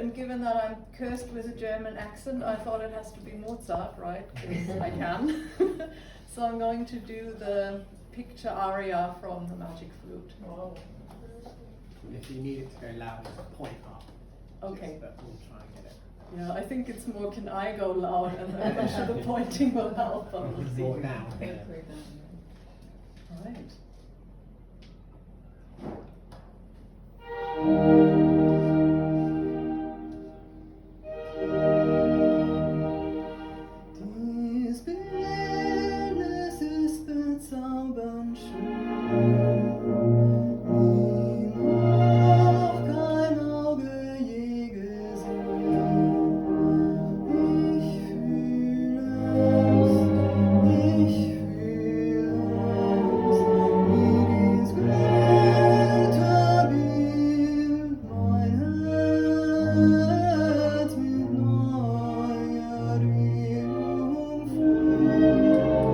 and given that I'm cursed with a German accent, I thought it has to be Mozart, right? Because I can. So I'm going to do the picture aria from the Magic Flute. Wow. If you need it to go loud, point up. Okay. But we'll try and get it. Yeah, I think it's more, can I go loud, and then I'm sure the pointing will help, but we'll see. More down. Yeah. Right. Dies Bildnis ist bezaubernd schön, wie noch kein Auge je gesehen. Ich fühle es, wie dies Götterbild mein Herz mit neuer Regung füllt.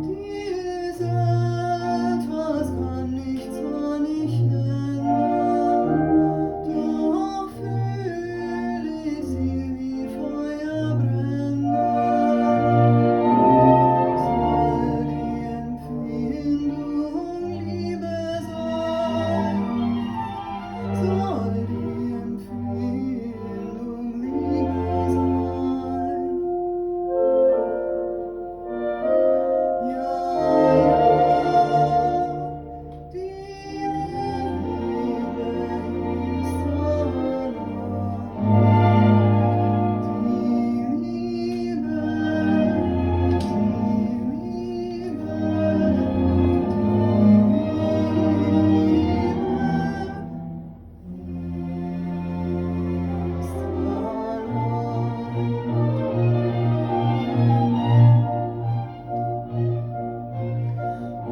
Dies etwas kann ich zwar nicht nennen, doch fühl ich sie wie Feuer brennen. Soll die Empfindung Liebe sein? Soll die Empfindung Liebe sein? Ja, die Liebe ist allein.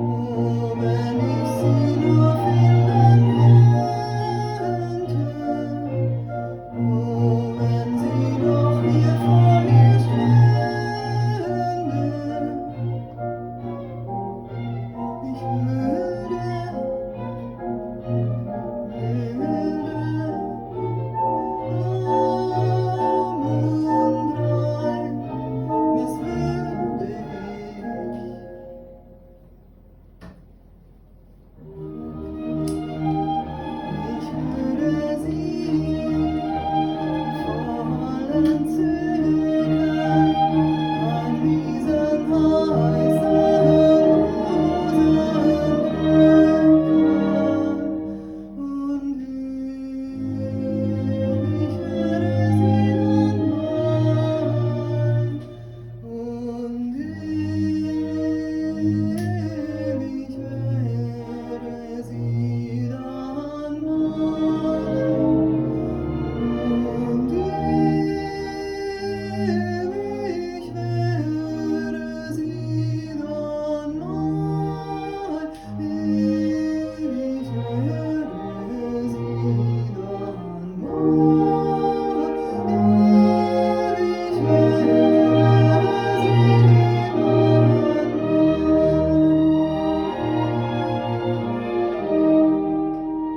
Oh, wenn ich sie nur finden könnte, oh, wenn sie doch hier vor mir stände, ich würde sie vollen Zügen an diesen heißen Busen drücken und ich würde sie dann malen und ewig werde sie dann malen und ewig werde sie dann malen, ewig werde sie dann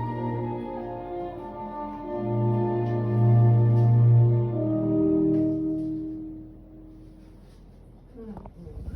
malen, ewig